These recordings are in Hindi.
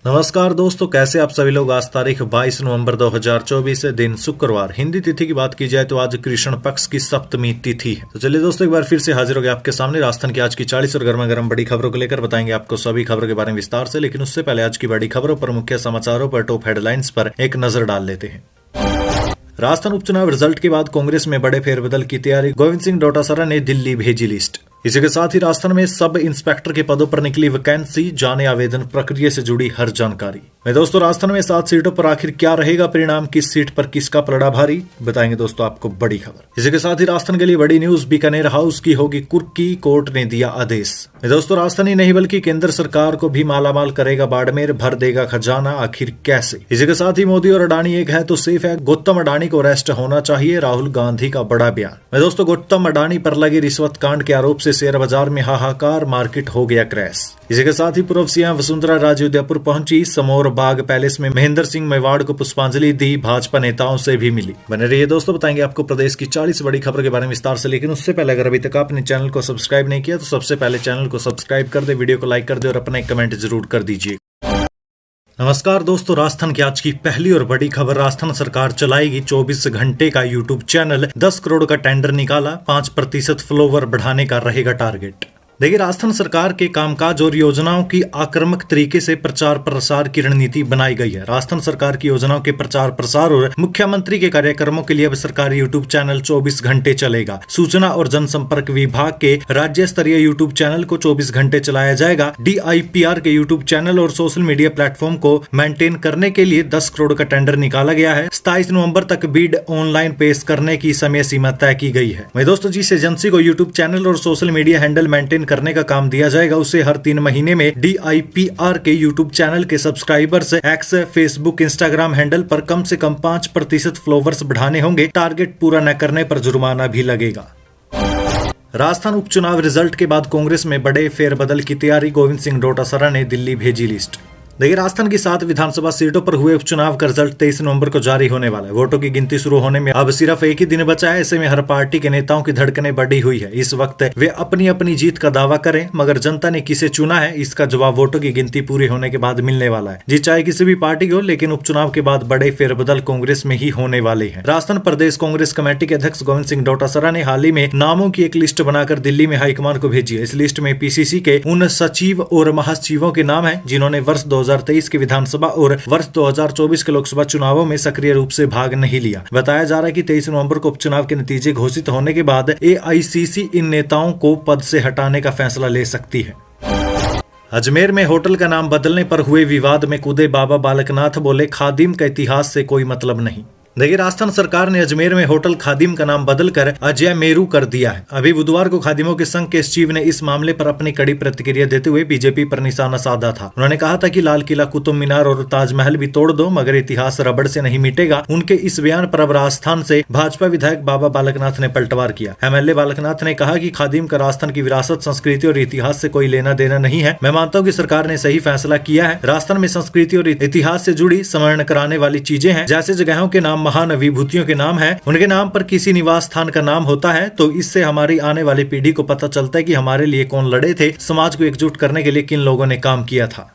नमस्कार दोस्तों, कैसे आप सभी लोग। आज तारीख 22 नवंबर 2024 दिन शुक्रवार। हिंदी तिथि की बात की जाए तो आज कृष्ण पक्ष की सप्तमी तिथि है। तो चलिए दोस्तों, एक बार फिर से हाजिर हो गए आपके सामने राजस्थान की आज की 40 और गर्मा गर्म बड़ी खबरों को लेकर। बताएंगे आपको सभी खबरों के बारे में विस्तार से, लेकिन उससे पहले आज की बड़ी खबरों पर, मुख्य समाचारों पर, टॉप हेडलाइंस पर एक नजर डाल लेते हैं। राजस्थान उपचुनाव रिजल्ट के बाद कांग्रेस में बड़े फेरबदल की तैयारी, गोविंद सिंह डोटासरा ने दिल्ली भेजी लिस्ट। इसी के साथ ही राजस्थान में सब इंस्पेक्टर के पदों पर निकली वैकेंसी, जाने आवेदन प्रक्रिया से जुड़ी हर जानकारी। दोस्तों, राजस्थान में 7 सीटों पर आखिर क्या रहेगा परिणाम, किस सीट पर किसका पलड़ा भारी, बताएंगे दोस्तों आपको बड़ी खबर। इसी के साथ ही राजस्थान के लिए बड़ी न्यूज, बीकानेर हाउस की होगी कुर्की, कोर्ट ने दिया आदेश। दोस्तों, राजस्थान ही नहीं बल्कि केंद्र सरकार को भी मालामाल करेगा बाड़मेर, भर देगा खजाना, आखिर कैसे। इसी के साथ ही मोदी और अडानी एक है तो सेफ है, गौतम अडानी को अरेस्ट होना चाहिए, राहुल गांधी का बड़ा बयान। दोस्तों, गौतम अडानी पर लगे रिश्वत कांड के आरोप से शेयर बाजार में हाहाकार, मार्केट हो गया क्रैश। इसी के साथ ही पूर्व सीएम वसुंधरा राजे उदयपुर पहुंची, समोर बाग पैलेस में महेंद्र सिंह मेवाड़ को पुष्पांजलि दी, भाजपा नेताओं से भी मिली। बने रहिए दोस्तों, बताएंगे आपको प्रदेश की 40 बड़ी खबरों के बारे में विस्तार से, लेकिन उससे पहले अगर अभी तक आपने चैनल को सब्सक्राइब नहीं किया तो सबसे पहले चैनल को सब्सक्राइब कर दे, वीडियो को लाइक कर दे और अपना एक कमेंट जरूर कर दीजिए। नमस्कार दोस्तों, राजस्थान की आज की पहली और बड़ी खबर, राजस्थान सरकार चलाएगी 24 घंटे का यूट्यूब चैनल, 10 करोड़ का टेंडर निकाला, 5% फॉलोवर बढ़ाने का रहेगा टारगेट। देखिए, राजस्थान सरकार के कामकाज और योजनाओं की आक्रामक तरीके से प्रचार प्रसार की रणनीति बनाई गई है। राजस्थान सरकार की योजनाओं के प्रचार प्रसार और मुख्यमंत्री के कार्यक्रमों के लिए अब सरकारी यूट्यूब चैनल 24 घंटे चलेगा। सूचना और जनसंपर्क विभाग के राज्य स्तरीय यूट्यूब चैनल को 24 घंटे चलाया जाएगा। DIPR के यूट्यूब चैनल और सोशल मीडिया प्लेटफॉर्म को मेंटेन करने के लिए 10 करोड़ का टेंडर निकाला गया है। 27 नवंबर तक बिड ऑनलाइन पेश करने की समय सीमा तय की गई है। दोस्तों, जिस एजेंसी को यूट्यूब चैनल और सोशल मीडिया हैंडल मेंटेन करने का काम दिया जाएगा, उसे हर 3 महीने में DIPR के यूट्यूब चैनल के subscribers x, Facebook, Instagram handle पर कम से कम 5% फॉलोवर्स बढ़ाने होंगे। टारगेट पूरा न करने पर जुर्माना भी लगेगा। राजस्थान उपचुनाव रिजल्ट के बाद कांग्रेस में बड़े फेरबदल की तैयारी, गोविंद सिंह डोटासरा ने दिल्ली भेजी लिस्ट। देखिए, राजस्थान की 7 विधानसभा सीटों पर हुए उपचुनाव का रिजल्ट 23 नवंबर को जारी होने वाला है। वोटों की गिनती शुरू होने में अब सिर्फ एक ही दिन बचा है। ऐसे में हर पार्टी के नेताओं की धड़कनें बढ़ी हुई है। इस वक्त वे अपनी अपनी जीत का दावा करें, मगर जनता ने किसे चुना है इसका जवाब वोटों की गिनती पूरी होने के बाद मिलने वाला है। जी चाहे किसी भी पार्टी हो, लेकिन उपचुनाव के बाद बड़े फेरबदल कांग्रेस में ही होने वाले हैं। राजस्थान प्रदेश कांग्रेस कमेटी के अध्यक्ष गोविंद सिंह डोटासरा ने हाल ही में नामों की एक लिस्ट बनाकर दिल्ली में हाईकमान को भेजी है। इस लिस्ट में PCC के उन सचिव और महासचिवों के नाम है जिन्होंने वर्ष 2023 के विधानसभा और वर्ष 2024 के लोकसभा चुनावों में सक्रिय रूप से भाग नहीं लिया। बताया जा रहा है कि 23 नवंबर को उपचुनाव के नतीजे घोषित होने के बाद AICC इन नेताओं को पद से हटाने का फैसला ले सकती है। अजमेर में होटल का नाम बदलने पर हुए विवाद में कूदे बाबा बालकनाथ, बोले खादिम का इतिहास से कोई मतलब नहीं। देखिए, राजस्थान सरकार ने अजमेर में होटल खादिम का नाम बदलकर अजय मेरू कर दिया है। अभी बुधवार को खादिमों के संघ के सचिव ने इस मामले पर अपनी कड़ी प्रतिक्रिया देते हुए बीजेपी पर निशाना साधा था। उन्होंने कहा था कि लाल किला, कुतुब मीनार और ताजमहल भी तोड़ दो, मगर इतिहास रबड़ से नहीं मिटेगा। उनके इस बयान पर अब राजस्थान से भाजपा विधायक बाबा बालकनाथ ने पलटवार किया। MLA बालकनाथ ने कहा कि खादिम का राजस्थान की विरासत, संस्कृति और इतिहास से कोई लेना देना नहीं है। मैं मानता हूँ कि सरकार ने सही फैसला किया है। राजस्थान में संस्कृति और इतिहास से जुड़ी स्मरण कराने वाली चीजें हैं। जैसे जगहों के नाम महान विभूतियों के नाम है, उनके नाम पर किसी निवास स्थान का नाम होता है, तो इससे हमारी आने वाली पीढ़ी को पता चलता है कि हमारे लिए कौन लड़े थे, समाज को एकजुट करने के लिए किन लोगों ने काम किया था।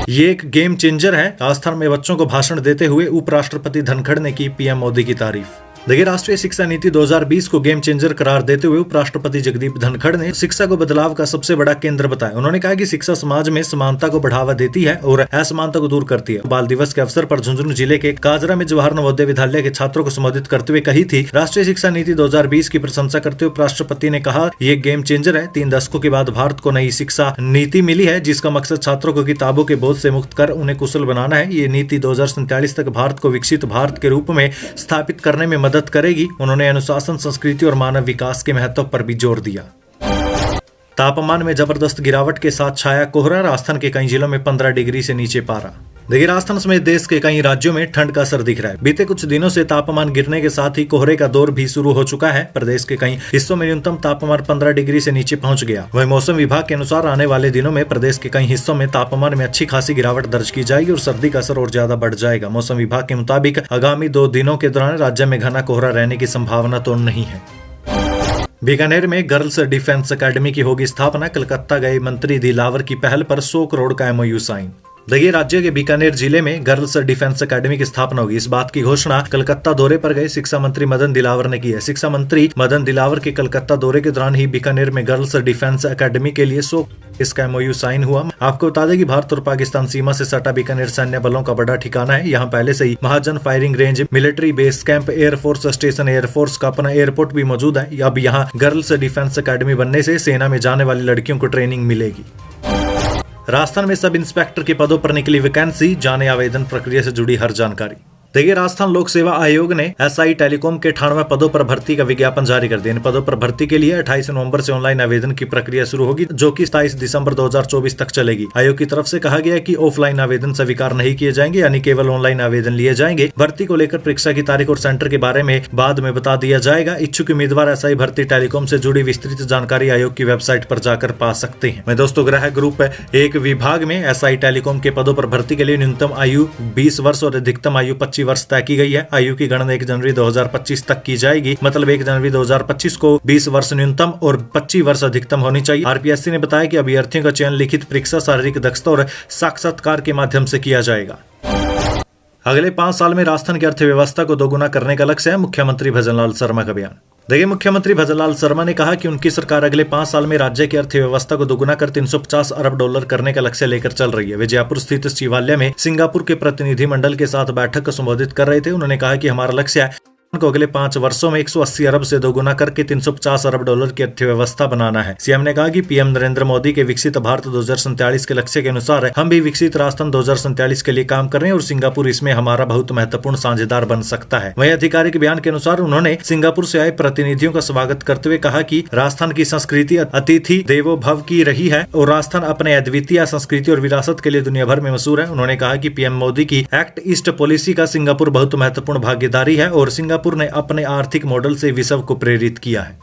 ये एक गेम चेंजर है। राजस्थान में बच्चों को भाषण देते हुए उपराष्ट्रपति धनखड़ ने की PM मोदी की तारीफ। देखिए, राष्ट्रीय शिक्षा नीति 2020 को गेम चेंजर करार देते हुए उपराष्ट्रपति जगदीप धनखड़ ने शिक्षा को बदलाव का सबसे बड़ा केंद्र बताया। उन्होंने कहा कि शिक्षा समाज में समानता को बढ़ावा देती है और असमानता को दूर करती है। बाल दिवस के अवसर पर झुंझुनू जिले के काजरा में जवाहर नवोदय विद्यालय के छात्रों को संबोधित करते हुए कही थी। राष्ट्रीय शिक्षा नीति 2020 की प्रशंसा करते हुए उपराष्ट्रपति ने कहा, ये गेम चेंजर है। 3 दशकों के बाद भारत को नई शिक्षा नीति मिली है, जिसका मकसद छात्रों को किताबों के बोझ से मुक्त कर उन्हें कुशल बनाना है। ये नीति 2047 तक भारत को विकसित भारत के रूप में स्थापित करने में मदद करेगी। उन्होंने अनुशासन, संस्कृति और मानव विकास के महत्व पर भी जोर दिया। तापमान में जबरदस्त गिरावट के साथ छाया कोहरा, राजस्थान के कई जिलों में 15 डिग्री से नीचे पारा। देखिए, राजस्थान समेत देश के कई राज्यों में ठंड का असर दिख रहा है। बीते कुछ दिनों से तापमान गिरने के साथ ही कोहरे का दौर भी शुरू हो चुका है। प्रदेश के कई हिस्सों में न्यूनतम तापमान 15 डिग्री से नीचे पहुंच गया। वहीं मौसम विभाग के अनुसार आने वाले दिनों में प्रदेश के कई हिस्सों में तापमान में अच्छी खासी गिरावट दर्ज की जाएगी और सर्दी का असर और ज्यादा बढ़ जाएगा। मौसम विभाग के मुताबिक आगामी 2 दिनों के दौरान राज्य में घना कोहरा रहने की संभावना तो नहीं है। बीकानेर में गर्ल्स डिफेंस एकेडमी की होगी स्थापना, कलकत्ता गए मंत्री दिलावर की पहल पर 100 करोड़ का MOU साइन। देखिए, राज्य के बीकानेर जिले में गर्ल्स डिफेंस एकेडमी की स्थापना होगी। इस बात की घोषणा कलकत्ता दौरे पर गए शिक्षा मंत्री मदन दिलावर ने की है। शिक्षा मंत्री मदन दिलावर के कलकत्ता दौरे के दौरान ही बीकानेर में गर्ल्स डिफेंस एकेडमी के लिए इसका MOU साइन हुआ। आपको बता दें कि भारत और पाकिस्तान सीमा से सटा बीकानेर सैन्य बलों का बड़ा ठिकाना है। यहाँ पहले से ही Mahajan firing range, military base camp, air force station, air force का अपना एयरपोर्ट भी मौजूद है। अब यहाँ गर्ल्स डिफेंस एकेडमी बनने से सेना में जाने वाली लड़कियों को ट्रेनिंग मिलेगी। राजस्थान में सब इंस्पेक्टर के पदों पर निकली वैकेंसी, जाने आवेदन प्रक्रिया से जुड़ी हर जानकारी। देखिए, राजस्थान लोक सेवा आयोग ने SI टेलीकॉम के 98 पदों पर भर्ती का विज्ञापन जारी कर दिया। इन पदों पर भर्ती के लिए 28 नवंबर से ऑनलाइन आवेदन की प्रक्रिया शुरू होगी, जो कि 27 दिसंबर 2024 तक चलेगी। आयोग की तरफ से कहा गया है कि ऑफलाइन आवेदन स्वीकार नहीं किए जाएंगे, यानी केवल ऑनलाइन आवेदन लिए जाएंगे। भर्ती को लेकर परीक्षा की तारीख और सेंटर के बारे में बाद में बता दिया जाएगा। इच्छुक उम्मीदवार SI भर्ती टेलीकॉम से जुड़ी विस्तृत जानकारी आयोग की वेबसाइट पर जाकर पा सकते हैं। दोस्तों, गृह ग्रुप 1 विभाग में SI टेलीकॉम के पदों पर भर्ती के लिए न्यूनतम आयु 20 वर्ष और अधिकतम आयु 25 वर्ष तय की गई है। आयु की गणना 1 जनवरी 2025 तक की जाएगी। मतलब 1 जनवरी 2025 को 20 वर्ष न्यूनतम और 25 वर्ष अधिकतम होनी चाहिए। RPSC ने बताया कि अभ्यर्थियों का चयन लिखित परीक्षा, शारीरिक दक्षता और साक्षात्कार के माध्यम से किया जाएगा। अगले 5 साल में राजस्थान की अर्थव्यवस्था को दोगुना करने का लक्ष्य है, मुख्यमंत्री भजनलाल शर्मा का बयान। देखिए, मुख्यमंत्री भजनलाल शर्मा ने कहा कि उनकी सरकार अगले 5 साल में राज्य की अर्थव्यवस्था को दोगुना कर 350 अरब डॉलर करने का लक्ष्य लेकर चल रही है। वे जयपुर स्थित शिवालय में सिंगापुर के प्रतिनिधि मंडल के साथ बैठक को संबोधित कर रहे थे। उन्होंने कहा कि हमारा लक्ष्य है को अगले 5 वर्षों में 180 अरब से दोगुना करके 350 अरब डॉलर की अर्थव्यवस्था बनाना है। सीएम ने कहा कि PM नरेंद्र मोदी के विकसित भारत 2047 के लक्ष्य के अनुसार हम भी विकसित राजस्थान 2047 के लिए काम कर रहे हैं और सिंगापुर इसमें हमारा बहुत महत्वपूर्ण साझेदार बन सकता है। वहीं आधिकारिक बयान के अनुसार उन्होंने सिंगापुर से आए प्रतिनिधियों का स्वागत करते हुए कहा कि राजस्थान की संस्कृति अतिथि देवो भव की रही है और राजस्थान अपने अद्वितीय संस्कृति और विरासत के लिए दुनिया भर में मशहूर है। उन्होंने कहा कि PM मोदी की एक्ट ईस्ट पॉलिसी का सिंगापुर बहुत महत्वपूर्ण भागीदारी है और सिंगापुर ने अपने आर्थिक मॉडल से विश्व को प्रेरित किया है।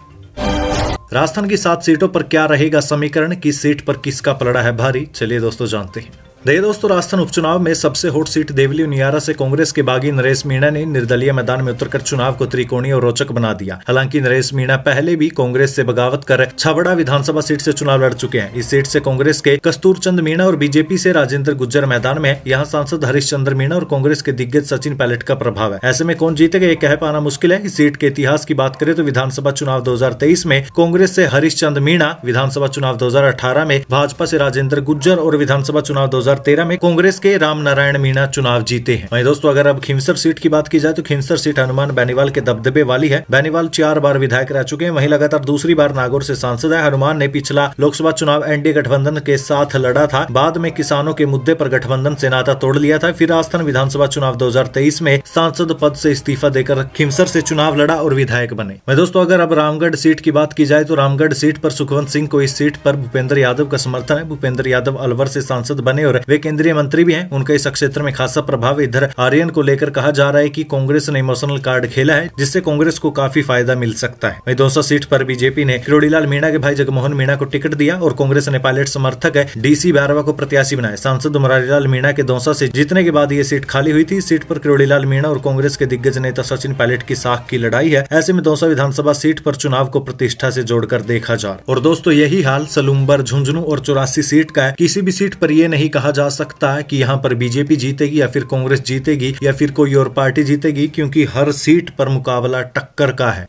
राजस्थान की 7 सीटों पर क्या रहेगा समीकरण, किस सीट पर किसका पलड़ा है भारी, चलिए दोस्तों जानते हैं। देखिए दोस्तों, राजस्थान उपचुनाव में सबसे हॉट सीट देवली उनियारा से कांग्रेस के बागी नरेश मीणा ने निर्दलीय मैदान में उतरकर चुनाव को त्रिकोणीय और रोचक बना दिया। हालांकि नरेश मीणा पहले भी कांग्रेस से बगावत कर छबड़ा विधानसभा सीट से चुनाव लड़ चुके हैं। इस सीट से कांग्रेस के कस्तूर चंद मीणा और बीजेपी से राजेंद्र गुज्जर मैदान में है। यहाँ सांसद हरीश चंद्र मीणा और कांग्रेस के दिग्गज सचिन पायलट का प्रभाव है। ऐसे में कौन जीतेगा ये कह पाना मुश्किल है। इस सीट के इतिहास की बात करें तो विधानसभा चुनाव 2023 में कांग्रेस से हरीश चंद्र मीणा, विधानसभा चुनाव 2018 में भाजपा से राजेंद्र गुज्जर और विधानसभा चुनाव 2013 में कांग्रेस के राम नारायण मीणा चुनाव जीते हैं। वहीं दोस्तों, अगर अब खींवसर सीट की बात की जाए तो खींवसर सीट हनुमान बेनीवाल के दबदबे वाली है। बेनीवाल 4 बार विधायक रह चुके हैं। वहीं लगातार दूसरी बार नागौर से सांसद है। हनुमान ने पिछला लोकसभा चुनाव एनडीए गठबंधन के साथ लड़ा था। बाद में किसानों के मुद्दे पर गठबंधन से नाता तोड़ लिया था। फिर राजस्थान विधानसभा चुनाव 2023 में सांसद पद से इस्तीफा देकर खींवसर से चुनाव लड़ा और विधायक बने। वहीं दोस्तों, अगर अब रामगढ़ सीट की बात की जाए तो रामगढ़ सीट पर सुखवंत सिंह को इस सीट पर भूपेंद्र यादव का समर्थन है। भूपेंद्र यादव अलवर से सांसद बने और वे केंद्रीय मंत्री भी हैं। उनका इस क्षेत्र में खासा प्रभाव। इधर आर्यन को लेकर कहा जा रहा है कि कांग्रेस ने इमोशनल कार्ड खेला है, जिससे कांग्रेस को काफी फायदा मिल सकता है। वहीं दौसा सीट पर बीजेपी ने किरोड़ीलाल मीणा के भाई जगमोहन मीणा को टिकट दिया और कांग्रेस ने पायलट समर्थक DC बैरवा को प्रत्याशी बनाया। सांसद मुरारीलाल मीणा के दौसा से जीतने के बाद ये सीट खाली हुई थी। सीट पर किरोड़ीलाल मीणा और कांग्रेस के दिग्गज नेता सचिन पायलट की साख की लड़ाई है। ऐसे में दौसा विधानसभा सीट पर चुनाव को प्रतिष्ठा से जोड़कर देखा जा रहा। और दोस्तों, यही हाल सलूम्बर, झुंझुनू और 84 सीट का है। किसी भी सीट पर यह नहीं कहा जा सकता कि यहाँ पर बीजेपी जीतेगी या फिर कांग्रेस जीतेगी या फिर कोई और पार्टी जीतेगी, क्योंकि हर सीट पर मुकाबला टक्कर का है।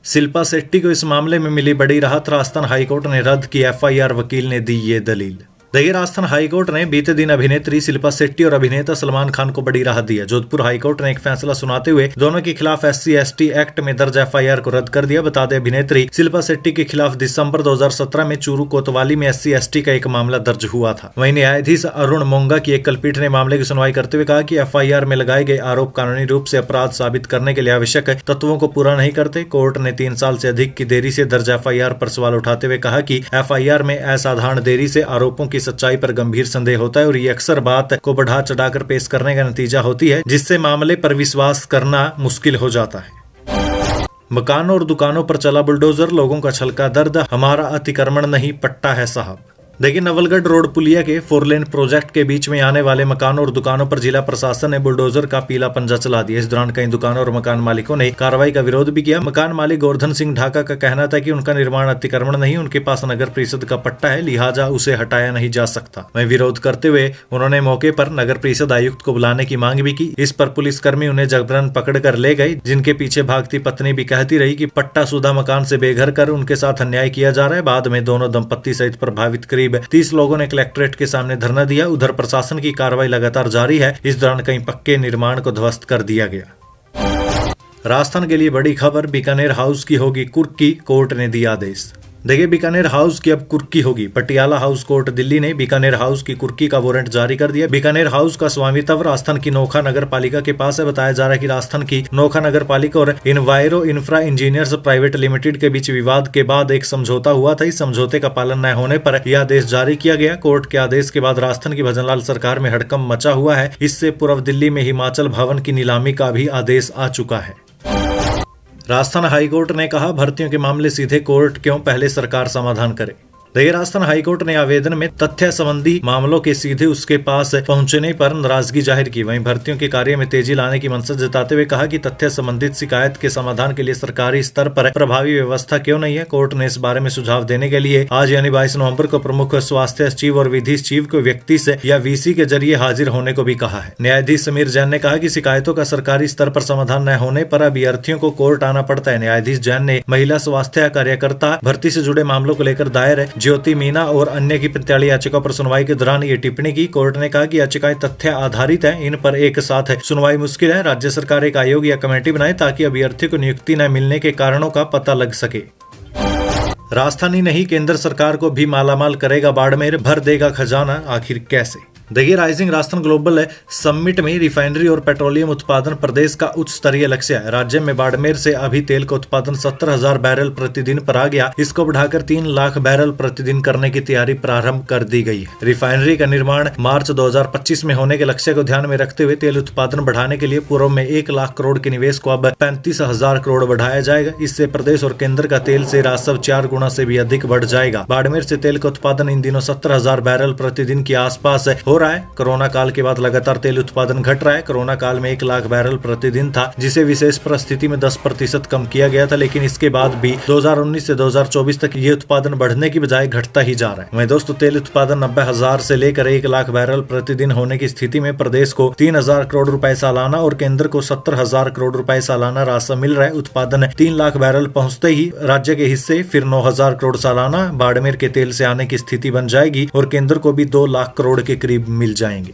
शिल्पा शेट्टी को इस मामले में मिली बड़ी राहत। राजस्थान हाईकोर्ट ने रद्द की FIR, वकील ने दी ये दलील। देखिए, राजस्थान हाईकोर्ट ने बीते दिन अभिनेत्री शिल्पा शेट्टी और अभिनेता सलमान खान को बड़ी राहत दी है। जोधपुर हाईकोर्ट ने एक फैसला सुनाते हुए दोनों के खिलाफ SC/ST एक्ट में दर्ज FIR को रद्द कर दिया। बता दें, अभिनेत्री शिल्पा शेट्टी के खिलाफ दिसंबर 2017 में चूरू कोतवाली में SC/ST का एक मामला दर्ज हुआ था। वहीं न्यायाधीश अरुण मोंगा की एक कलपीठ ने मामले की सुनवाई करते हुए कहा कि FIR में लगाए गए आरोप कानूनी रूप से अपराध साबित करने के लिए आवश्यक तत्वों को पूरा नहीं करते। कोर्ट ने 3 साल से अधिक की देरी से दर्ज FIR पर सवाल उठाते हुए कहा कि FIR में असाधारण देरी से आरोपों की सच्चाई पर गंभीर संदेह होता है और ये अक्सर बात को बढ़ा चढ़ाकर पेश करने का नतीजा होती है, जिससे मामले पर विश्वास करना मुश्किल हो जाता है। मकानों और दुकानों पर चला बुलडोजर, लोगों का छलका दर्द, हमारा अतिक्रमण नहीं पट्टा है साहब। देखिए, नवलगढ़ रोड पुलिया के 4 लेन प्रोजेक्ट के बीच में आने वाले मकानों और दुकानों पर जिला प्रशासन ने बुलडोजर का पीला पंजा चला दिया। इस दौरान कई दुकानों और मकान मालिकों ने कार्रवाई का विरोध भी किया। मकान मालिक गोवर्धन सिंह ढाका का कहना था कि उनका निर्माण अतिक्रमण नहीं, उनके पास नगर परिषद का पट्टा है, लिहाजा उसे हटाया नहीं जा सकता। वहीं विरोध करते हुए उन्होंने मौके पर नगर परिषद आयुक्त को बुलाने की मांग भी की। इस पर पुलिसकर्मी उन्हें जबरन पकड़ कर ले गए, जिनके पीछे भागती पत्नी भी कहती रही कि पट्टाशुदा मकान से बेघर कर उनके साथ अन्याय किया जा रहा है। बाद में दोनों दंपत्ति सहित प्रभावित करीब 30 लोगों ने कलेक्ट्रेट के सामने धरना दिया। उधर प्रशासन की कार्रवाई लगातार जारी है। इस दौरान कई पक्के निर्माण को ध्वस्त कर दिया गया। राजस्थान के लिए बड़ी खबर, बीकानेर हाउस की होगी कुर्की, कोर्ट ने दिया आदेश। देखिए, बीकानेर हाउस की अब कुर्की होगी। पटियाला हाउस कोर्ट दिल्ली ने बीकानेर हाउस की कुर्की का वारंट जारी कर दिया। बीकानेर हाउस का स्वामित्व राजस्थान की नोखा नगर पालिका के पास है। बताया जा रहा है कि राजस्थान की नोखा नगर पालिका और इन्वायरो इंफ्रा इंजीनियर्स प्राइवेट लिमिटेड के बीच विवाद के बाद एक समझौता हुआ था। इस समझौते का पालन न होने पर यह आदेश जारी किया गया। कोर्ट के आदेश के बाद राजस्थान की भजनलाल सरकार में हड़कंप मचा हुआ है। इससे पूर्व दिल्ली में हिमाचल भवन की नीलामी का भी आदेश आ चुका है। राजस्थान हाईकोर्ट ने कहा, भर्तियों के मामले सीधे कोर्ट क्यों, पहले सरकार समाधान करे। देखिए, राजस्थान हाईकोर्ट ने आवेदन में तथ्य संबंधी मामलों के सीधे उसके पास पहुंचने पर नाराजगी जाहिर की। वहीं भर्तियों के कार्य में तेजी लाने की मंशा जताते हुए कहा कि तथ्य संबंधित शिकायत के समाधान के लिए सरकारी स्तर पर प्रभावी व्यवस्था क्यों नहीं है। कोर्ट ने इस बारे में सुझाव देने के लिए आज यानी 22 नवंबर को प्रमुख स्वास्थ्य सचिव और विधि सचिव को व्यक्ति से या वीसी के जरिए हाजिर होने को भी कहा है। न्यायाधीश समीर जैन ने कहा कि शिकायतों का सरकारी स्तर पर समाधान न होने पर अभ्यर्थियों को कोर्ट आना पड़ता है। न्यायाधीश जैन ने महिला स्वास्थ्य कार्यकर्ता भर्ती से जुड़े मामलों को लेकर दायर ज्योति मीना और अन्य की प्रत्याली याचिका पर सुनवाई के दौरान ये टिप्पणी की। कोर्ट ने कहा कि याचिकाएं तथ्य आधारित हैं, इन पर एक साथ सुनवाई मुश्किल है। राज्य सरकार एक आयोग या कमेटी बनाए ताकि अभ्यर्थी को नियुक्ति न मिलने के कारणों का पता लग सके। राजस्थान ही नहीं, केंद्र सरकार को भी मालामाल करेगा बाड़मेर, भर देगा खजाना, आखिर कैसे। देखिए, राइजिंग राजस्थान ग्लोबल समिट में रिफाइनरी और पेट्रोलियम उत्पादन प्रदेश का उच्च स्तरीय लक्ष्य है। राज्य में बाड़मेर से अभी तेल का उत्पादन 70,000 बैरल प्रतिदिन पर आ गया। इसको बढ़ाकर 3 लाख बैरल प्रतिदिन करने की तैयारी प्रारंभ कर दी गई है। रिफाइनरी का निर्माण मार्च 2025 में होने के लक्ष्य को ध्यान में रखते हुए तेल उत्पादन बढ़ाने के लिए पूर्व में 1 लाख करोड़ के निवेश को अब 35,000 करोड़ बढ़ाया जाएगा। इससे प्रदेश और केंद्र का तेल से राजस्व 4 गुना से भी अधिक बढ़ जाएगा। बाड़मेर से तेल का उत्पादन इन दिनों 70,000 बैरल प्रतिदिन के आसपास हो रहा है। कोरोना काल के बाद लगातार तेल उत्पादन घट रहा है। कोरोना काल में 1 लाख बैरल प्रतिदिन था, जिसे विशेष परिस्थिति में 10% कम किया गया था, लेकिन इसके बाद भी 2019 से 2024 तक ये उत्पादन बढ़ने की बजाय घटता ही जा रहा है। वहीं दोस्तों, तेल उत्पादन 90,000 से लेकर 1 लाख बैरल प्रतिदिन होने की स्थिति में प्रदेश को 3,000 करोड़ रुपए सालाना और केंद्र को 70,000 करोड़ रुपए सालाना राजस्व मिल रहा है। उत्पादन 3 लाख बैरल पहुंचते ही राज्य के हिस्से फिर 9,000 करोड़ सालाना बाड़मेर के तेल से आने की स्थिति बन जाएगी और केंद्र को भी 2 लाख करोड़ के करीब मिल जाएंगे।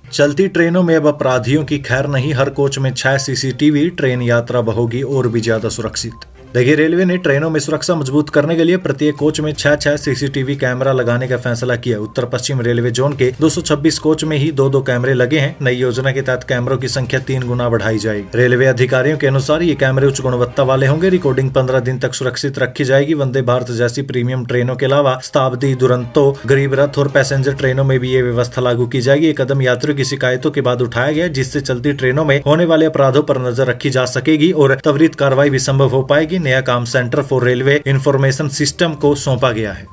चलती ट्रेनों में अब अपराधियों की खैर नहीं, हर कोच में 6 सीसीटीवी, ट्रेन यात्रा होगी और भी ज्यादा सुरक्षित। देखिए, रेलवे ने ट्रेनों में सुरक्षा मजबूत करने के लिए प्रत्येक कोच में 6 सीसीटीवी कैमरा लगाने का फैसला किया। उत्तर पश्चिम रेलवे जोन के 226 कोच में ही 2 कैमरे लगे हैं। नई योजना के तहत कैमरों की संख्या 3 गुना बढ़ाई जाएगी। रेलवे अधिकारियों के अनुसार ये कैमरे उच्च गुणवत्ता वाले होंगे। रिकॉर्डिंग 15 दिन तक सुरक्षित रखी जाएगी। वंदे भारत जैसी प्रीमियम ट्रेनों के अलावा शताब्दी, दुरंतो, गरीब रथ और पैसेंजर ट्रेनों में भी ये व्यवस्था लागू की जाएगी। ये कदम यात्रियों की शिकायतों के बाद उठाया गया, जिससे चलती ट्रेनों में होने वाले अपराधों पर नजर रखी जा सकेगी और त्वरित कार्रवाई भी संभव हो पाएगी। नया काम centre for railway information system को सौंपा गया है।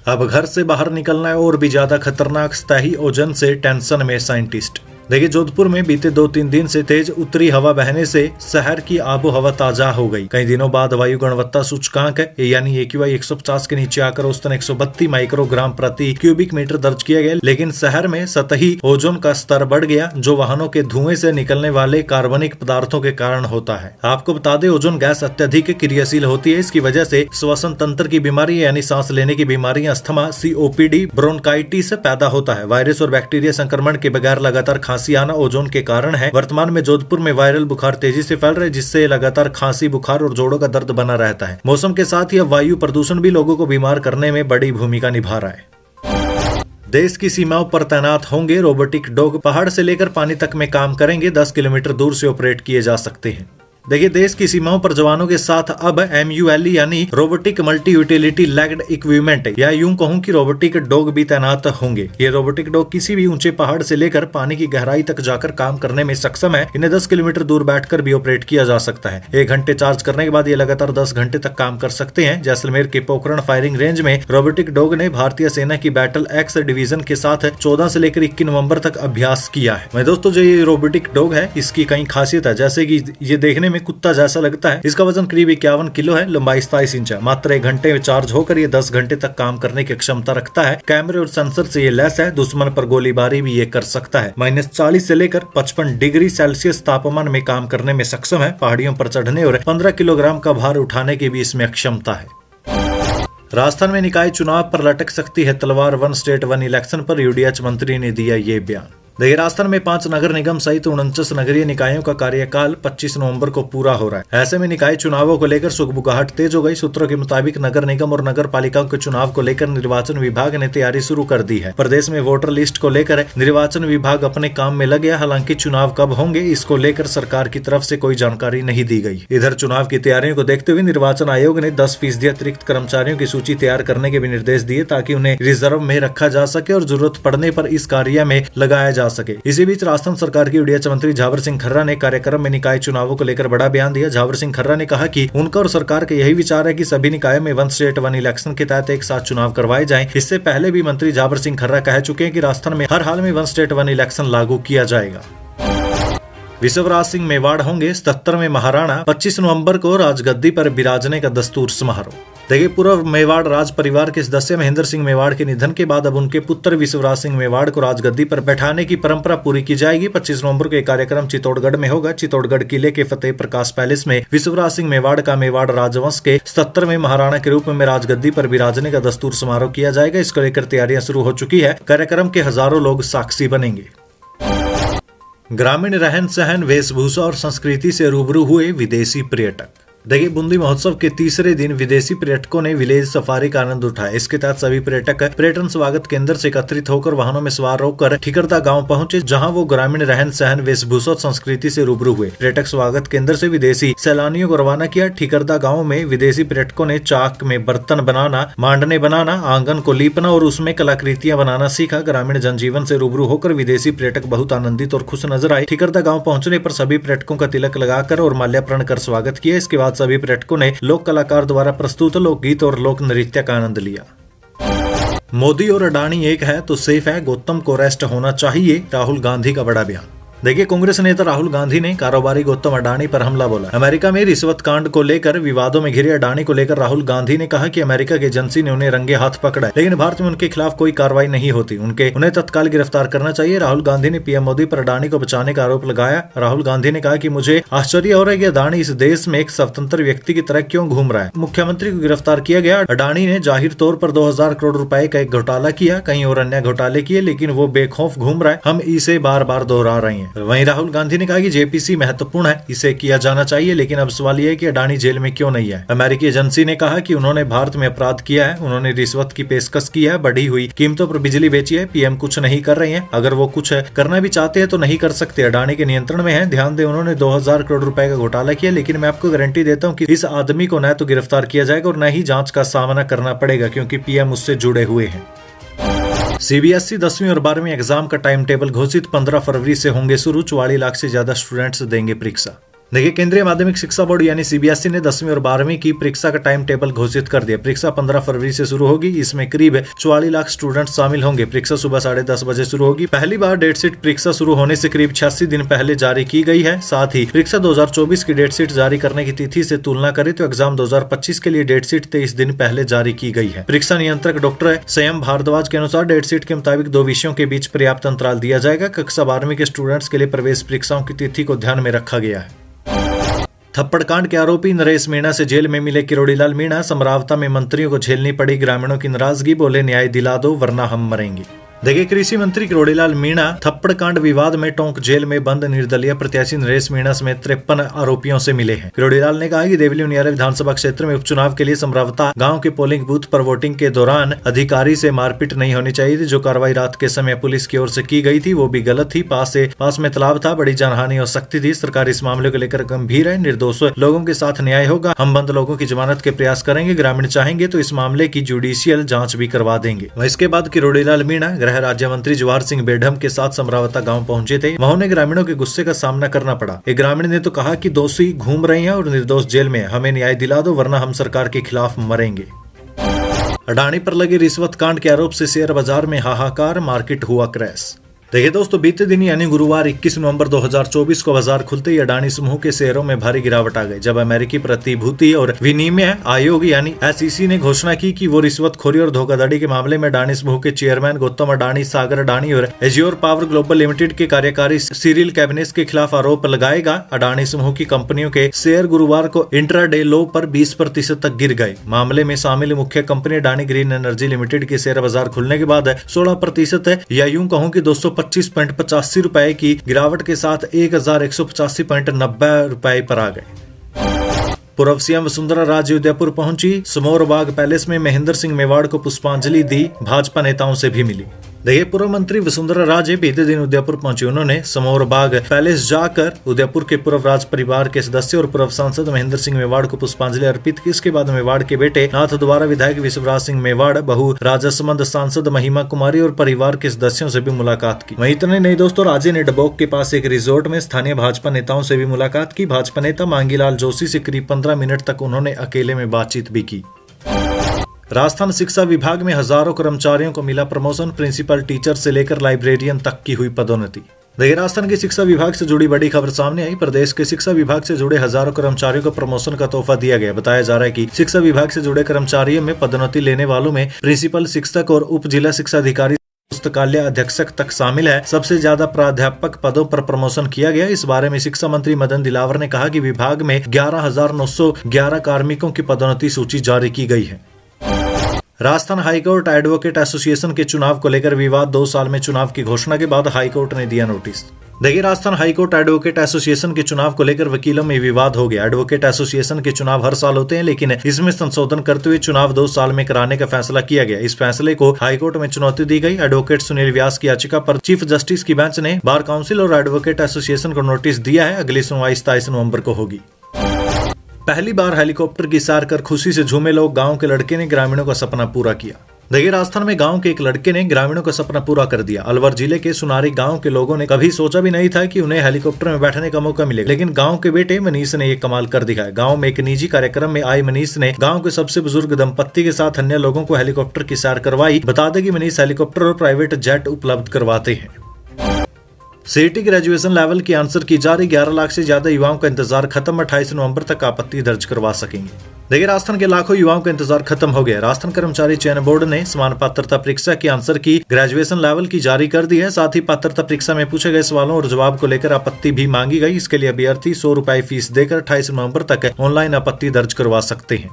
अब घर से बाहर निकलना है और भी ज्यादा खतरनाक, स्थायी ओजोन से टेंशन में साइंटिस्ट। देखिए, जोधपुर में बीते 2-3 दिन से तेज उत्तरी हवा बहने से शहर की आबो हवा ताजा हो गई। कई दिनों बाद वायु गुणवत्ता सूचकांक यानी AQI 150 के नीचे आकर औसतन 132 माइक्रोग्राम प्रति क्यूबिक मीटर दर्ज किया गया। लेकिन शहर में सतही ओजोन का स्तर बढ़ गया, जो वाहनों के धुएं से निकलने वाले कार्बनिक पदार्थों के कारण होता है। आपको बता दें, ओजोन गैस अत्यधिक क्रियाशील होती है। इसकी वजह से श्वसन तंत्र की बीमारी यानी सांस लेने की बीमारियां, अस्थमा, COPD, ब्रोंकाइटिस पैदा होता है। वायरस और बैक्टीरिया संक्रमण के बगैर लगातार खांसी आना ओजोन के कारण है। वर्तमान में जोधपुर में वायरल बुखार तेजी से फैल रहा है, जिससे लगातार खांसी, बुखार और जोड़ों का दर्द बना रहता है। मौसम के साथ ही अब वायु प्रदूषण भी लोगों को बीमार करने में बड़ी भूमिका निभा रहा है। देश की सीमाओं पर तैनात होंगे रोबोटिक डॉग, पहाड़ से लेकर पानी तक में काम करेंगे, 10 किलोमीटर दूर से ऑपरेट किए जा सकते हैं। देखिए, देश की सीमाओं पर जवानों के साथ अब MULE यानी robotic multi utility legged equipment या यूं कहूं कि रोबोटिक डॉग भी तैनात होंगे। ये रोबोटिक डॉग किसी भी ऊंचे पहाड़ से लेकर पानी की गहराई तक जाकर काम करने में सक्षम है। इन्हें 10 किलोमीटर दूर बैठकर भी ऑपरेट किया जा सकता है। 1 घंटे चार्ज करने के बाद ये लगातार 10 घंटे तक काम कर सकते हैं। जैसलमेर के पोखरण फायरिंग रेंज में रोबोटिक डॉग ने भारतीय सेना की बैटल एक्स डिवीजन के साथ 14 से लेकर 21 नवंबर तक अभ्यास किया है। मैं दोस्तों, जो ये रोबोटिक डॉग है इसकी कई खासियत है, जैसे कि ये देखने में कुत्ता जैसा लगता है। इसका वजन करीब 51 किलो है, लंबाई 27 इंच है। मात्र 1 घंटे में चार्ज होकर ये 10 घंटे तक काम करने की क्षमता रखता है। कैमरे और सेंसर से ये लैस है। दुश्मन पर गोलीबारी भी ये कर सकता है। -40 से लेकर 55 डिग्री सेल्सियस तापमान में काम करने में सक्षम है। पहाड़ियों पर चढ़ने और 15 किलोग्राम का भार उठाने की भी इसमें क्षमता है। राजस्थान में निकाय चुनाव पर लटक सकती है तलवार, 1 स्टेट 1 इलेक्शन पर UDH मंत्री ने दिया ये बयान। देखिए, राजस्थान में 5 नगर निगम सहित 49 नगरीय निकायों का कार्यकाल 25 नवंबर को पूरा हो रहा है। ऐसे में निकाय चुनावों को लेकर सुगबुगाहट तेज हो गई। सूत्रों के मुताबिक नगर निगम और नगर पालिकाओं के चुनाव को लेकर निर्वाचन विभाग ने तैयारी शुरू कर दी है। प्रदेश में वोटर लिस्ट को लेकर निर्वाचन विभाग अपने काम में लग गया। हालांकि चुनाव कब होंगे इसको लेकर सरकार की तरफ से कोई जानकारी नहीं दी गई। इधर चुनाव की तैयारियों को देखते हुए निर्वाचन आयोग ने 10% अतिरिक्त कर्मचारियों की सूची तैयार करने के भी निर्देश दिए, ताकि उन्हें रिजर्व में रखा जा सके और जरूरत पड़ने पर इस कार्य में लगाया जा सके। इसी बीच राजस्थान सरकार की UDH मंत्री झावर सिंह खर्रा ने कार्यक्रम में निकाय चुनावों को लेकर बड़ा बयान दिया। झावर सिंह खर्रा ने कहा कि उनका और सरकार का यही विचार है कि सभी निकायों में 1 स्टेट 1 इलेक्शन के तहत एक साथ चुनाव करवाए जाएं। इससे पहले भी मंत्री झावर सिंह खर्रा कह चुके हैं कि राजस्थान में हर हाल में 1 स्टेट 1 इलेक्शन लागू किया जाएगा। विश्वराज सिंह मेवाड़ होंगे 77वें महाराणा, 25 नवंबर को राजगद्दी पर विराजने का दस्तूर समारोह। देखिए, पूर्व मेवाड़ राज परिवार के सदस्य महेंद्र सिंह मेवाड़ के निधन के बाद अब उनके पुत्र विश्वराज सिंह मेवाड़ को राजगद्दी पर बैठाने की परंपरा पूरी की जाएगी। 25 नवंबर को यह कार्यक्रम चित्तौड़गढ़ में होगा। चित्तौड़गढ़ किले के फतेह प्रकाश पैलेस में विश्वराज सिंह मेवाड़ का मेवाड़ राजवंश के 77वें महाराणा के रूप में राजगद्दी पर विराजने का दस्तूर समारोह किया जाएगा। इसको लेकर तैयारियां शुरू हो चुकी है। कार्यक्रम के हजारों लोग साक्षी बनेंगे। ग्रामीण रहन सहन, वेशभूषा और संस्कृति से रूबरू हुए विदेशी पर्यटक। देखिए, बूंदी महोत्सव के तीसरे दिन विदेशी पर्यटकों ने विलेज सफारी का आनंद उठाया। इसके तहत सभी पर्यटक पर्यटन स्वागत केंद्र से एकत्रित होकर वाहनों में सवार होकर ठिकरदा गांव पहुंचे, जहां वो ग्रामीण रहन सहन, वेशभूषा और संस्कृति से रूबरू हुए। पर्यटक स्वागत केंद्र से विदेशी सैलानियों को रवाना किया। ठिकरदा गाँव में विदेशी पर्यटकों ने चाक में बर्तन बनाना, मांडने बनाना, आंगन को लीपना और उसमें कलाकृतियां बनाना सीखा। ग्रामीण जनजीवन से रूबरू होकर विदेशी पर्यटक बहुत आनंदित और खुश नजर आए। ठिकरदा गाँव पहुंचने पर सभी पर्यटकों का तिलक लगाकर और माल्यार्पण कर स्वागत किया। इसके बाद सभी पर्यटकों ने लोक कलाकार द्वारा प्रस्तुत लोकगीत और लोक नृत्य का आनंद लिया। मोदी और अडानी एक है तो सेफ है, गौतम को अरेस्ट होना चाहिए, राहुल गांधी का बड़ा बयान। देखिए, कांग्रेस नेता राहुल गांधी ने कारोबारी गौतम अडानी पर हमला बोला। अमेरिका में रिश्वत कांड को लेकर विवादों में घिरे अडानी को लेकर राहुल गांधी ने कहा कि अमेरिका की एजेंसी ने उन्हें रंगे हाथ पकड़ा है, लेकिन भारत में उनके खिलाफ कोई कार्रवाई नहीं होती। उन्हें तत्काल गिरफ्तार करना चाहिए। राहुल गांधी ने पीएम मोदी पर अडानी को बचाने का आरोप लगाया। राहुल गांधी ने कहा कि मुझे आश्चर्य हो रहा है कि अडानी इस देश में एक स्वतंत्र व्यक्ति की तरह क्यों घूम रहा है। मुख्यमंत्री को गिरफ्तार किया गया। अडानी ने जाहिर तौर पर 2000 करोड़ रुपए का एक घोटाला किया, कई और अन्य घोटाले किए, लेकिन वो बेखौफ घूम रहा है। हम इसे बार बार दोहरा रहे हैं। वहीं राहुल गांधी ने कहा कि जेपीसी महत्वपूर्ण है, इसे किया जाना चाहिए, लेकिन अब सवाल यह है कि अडानी जेल में क्यों नहीं है। अमेरिकी एजेंसी ने कहा कि उन्होंने भारत में अपराध किया है, उन्होंने रिश्वत की पेशकश की है, बढ़ी हुई कीमतों पर बिजली बेची है। पीएम कुछ नहीं कर रहे हैं। अगर वो कुछ करना भी चाहते हैं तो नहीं कर सकते। अडानी के नियंत्रण में है। ध्यान दें, उन्होंने 2000 करोड़ रुपए का घोटाला किया, लेकिन मैं आपको गारंटी देता हूँ कि इस आदमी को न तो गिरफ्तार किया जाएगा और न ही जांच का सामना करना पड़ेगा, क्योंकि पीएम उससे जुड़े हुए हैं। सीबीएसई 10वीं और 12वीं एग्जाम का टाइम टेबल घोषित, 15 फरवरी से होंगे शुरू। 44 लाख से ज्यादा स्टूडेंट्स देंगे परीक्षा। देखिए, केंद्रीय माध्यमिक शिक्षा बोर्ड यानी सीबीएसई ने 10वीं और 12वीं की परीक्षा का टाइम टेबल घोषित कर दिया। परीक्षा 15 फरवरी से शुरू होगी। इसमें करीब 44 लाख स्टूडेंट शामिल होंगे। परीक्षा सुबह 10:30 बजे शुरू होगी। पहली बार डेट शीट परीक्षा शुरू होने से करीब 86 दिन पहले जारी की गई है। साथ ही परीक्षा 2024 की डेट शीट जारी करने की तिथि से तुलना करें तो एग्जाम 2025 के लिए डेट शीट 23 दिन पहले जारी की गई है। परीक्षा नियंत्रक डॉक्टर संयम भारद्वाज के अनुसार डेट शीट के मुताबिक 2 विषयों के बीच पर्याप्त अंतराल दिया जाएगा। कक्षा 12वीं के स्टूडेंट्स के लिए प्रवेश परीक्षाओं की तिथि को ध्यान में रखा गया है। थप्पड़कांड के आरोपी नरेश मीणा से जेल में मिले किरोड़ीलाल मीणा। समरावता में मंत्रियों को झेलनी पड़ी ग्रामीणों की नाराजगी, बोले न्याय दिला दो वरना हम मरेंगे। देखिए, कृषि मंत्री किरोड़ीलाल मीणा थप्पड़ कांड विवाद में टोंक जेल में बंद निर्दलीय प्रत्याशी नरेश मीणा समेत 53 आरोपियों से मिले हैं। किरोड़ीलाल ने कहा कि देवली उनियारा विधानसभा क्षेत्र में उपचुनाव के लिए समरावता गांव के पोलिंग बूथ पर वोटिंग के दौरान अधिकारी से मारपीट नहीं होनी चाहिए थी। जो कार्रवाई रात के समय पुलिस की ओर से की गई थी वो भी गलत थी। पास में तालाब था, बड़ी जानहानि हो सकती थी। सरकार इस मामले को लेकर गंभीर है। निर्दोष लोगों के साथ न्याय होगा। हम बंद लोगों की जमानत के प्रयास करेंगे। ग्रामीण चाहेंगे तो इस मामले की जुडिशियल जाँच भी करवा देंगे। इसके बाद किरोड़ीलाल मीणा गृह राज्य मंत्री जवाहर सिंह बेढम के साथ समरावता गांव पहुंचे थे। वहां उन्हें ग्रामीणों के गुस्से का सामना करना पड़ा। एक ग्रामीण ने तो कहा कि दोषी घूम रहे हैं और निर्दोष जेल में, हमें न्याय दिला दो वरना हम सरकार के खिलाफ मरेंगे। अडानी पर लगे रिश्वत कांड के आरोप से शेयर बाजार में हाहाकार, मार्केट हुआ क्रैश। देखिए दोस्तों, बीते दिन यानी गुरुवार 21 नवंबर 2024 को बाजार खुलते ही अडानी समूह के शेयरों में भारी गिरावट आ गई, जब अमेरिकी प्रतिभूति और विनिमय आयोग यानी SEC ने घोषणा की कि वो रिश्वतखोरी और धोखाधड़ी के मामले में अडानी समूह के चेयरमैन गौतम अडानी, सागर अडानी और एज्योर पावर ग्लोबल लिमिटेड के कार्यकारी सिरिल कैबिनेट के खिलाफ आरोप लगाएगा। अडानी समूह की कंपनियों के शेयर गुरुवार को इंट्राडे लो पर 20% तक गिर गए। मामले में शामिल मुख्य company Adani green energy limited के शेयर बाजार खुलने के बाद 16% या यूं कहूं कि 225.85 रुपए की गिरावट के साथ 1185.90 रुपए पर आ गए। पूर्व सीएम वसुंधरा राजे उदयपुर पहुंची। समोर बाग पैलेस में महेंद्र सिंह मेवाड़ को पुष्पांजलि दी। भाजपा नेताओं से भी मिली। देखिए, पूर्व मंत्री वसुंधरा राजे बीते दिन उदयपुर पहुंची। उन्होंने समोर बाग पैलेस जाकर उदयपुर के पूर्व राज परिवार के सदस्य और पूर्व सांसद महेंद्र सिंह मेवाड़ को पुष्पांजलि अर्पित की। इसके बाद मेवाड़ के बेटे नाथद्वारा विधायक विश्वराज सिंह मेवाड़, बहू राजसमंद सांसद महिमा कुमारी और परिवार के सदस्यों से भी मुलाकात की। वहीं इतने नहीं दोस्तों, राजे ने डबोक के पास एक रिजोर्ट में स्थानीय भाजपा नेताओं से भी मुलाकात की। भाजपा नेता मांगीलाल जोशी से करीब 15 मिनट तक उन्होंने अकेले में बातचीत भी की। राजस्थान शिक्षा विभाग में हजारों कर्मचारियों को मिला प्रमोशन। प्रिंसिपल, टीचर से लेकर लाइब्रेरियन तक की हुई पदोन्नति। देखिए, राजस्थान के शिक्षा विभाग से जुड़ी बड़ी खबर सामने आई। प्रदेश के शिक्षा विभाग से जुड़े हजारों कर्मचारियों को प्रमोशन का तोहफा दिया गया। बताया जा रहा है कि शिक्षा विभाग से जुड़े कर्मचारियों में पदोन्नति लेने वालों में प्रिंसिपल, शिक्षक और उप जिला शिक्षा अधिकारी, पुस्तकालय अधीक्षक तक शामिल है। सबसे ज्यादा प्राध्यापक पदों पर प्रमोशन किया गया। इस बारे में शिक्षा मंत्री मदन दिलावर ने कहा कि विभाग में 11,911 कार्मिकों की पदोन्नति सूची जारी की गई है। राजस्थान हाईकोर्ट एडवोकेट एसोसिएशन के चुनाव को लेकर विवाद। 2 साल में चुनाव की घोषणा के बाद हाईकोर्ट ने दिया नोटिस। देखिए, राजस्थान हाईकोर्ट एडवोकेट एसोसिएशन के चुनाव को लेकर वकीलों में विवाद हो गया। एडवोकेट एसोसिएशन के चुनाव हर साल होते हैं, लेकिन इसमें संशोधन करते हुए चुनाव 2 साल में कराने का फैसला किया गया। इस फैसले को हाईकोर्ट में चुनौती दी गई। एडवोकेट सुनील व्यास की याचिका पर चीफ जस्टिस की बेंच ने बार काउंसिल और एडवोकेट एसोसिएशन को नोटिस दिया है। अगली सुनवाई 27 नवंबर को होगी। पहली बार हेलीकॉप्टर की सैर कर खुशी से झूमे लोग। गांव के लड़के ने ग्रामीणों का सपना पूरा किया। देखिए, राजस्थान में गांव के एक लड़के ने ग्रामीणों का सपना पूरा कर दिया। अलवर जिले के सुनारी गांव के लोगों ने कभी सोचा भी नहीं था कि उन्हें हेलीकॉप्टर में बैठने का मौका मिलेगा, लेकिन गांव के बेटे मनीष ने ये कमाल कर दिखाया। गांव में एक निजी कार्यक्रम में आए मनीष ने गांव के सबसे बुजुर्ग दंपत्ति के साथ अन्य लोगों को हेलीकॉप्टर की सैर करवाई। बता दें कि मनीष हेलीकॉप्टर और प्राइवेट जेट उपलब्ध करवाते हैं। सीईटी ग्रेजुएशन लेवल की आंसर की जारी। 11 लाख से ज्यादा युवाओं का इंतजार खत्म। 28 नवंबर तक आपत्ति दर्ज करवा सकेंगे। देखिए, राजस्थान के लाखों युवाओं का इंतजार खत्म हो गया। राजस्थान कर्मचारी चयन बोर्ड ने समान पात्रता परीक्षा की आंसर की ग्रेजुएशन लेवल की जारी कर दी है। साथ ही पात्रता परीक्षा में पूछे गए सवालों और जवाब को लेकर आपत्ति भी मांगी गई। इसके लिए अभ्यर्थी 100 रुपए फीस देकर 28 नवंबर तक ऑनलाइन आपत्ति दर्ज करवा सकते हैं।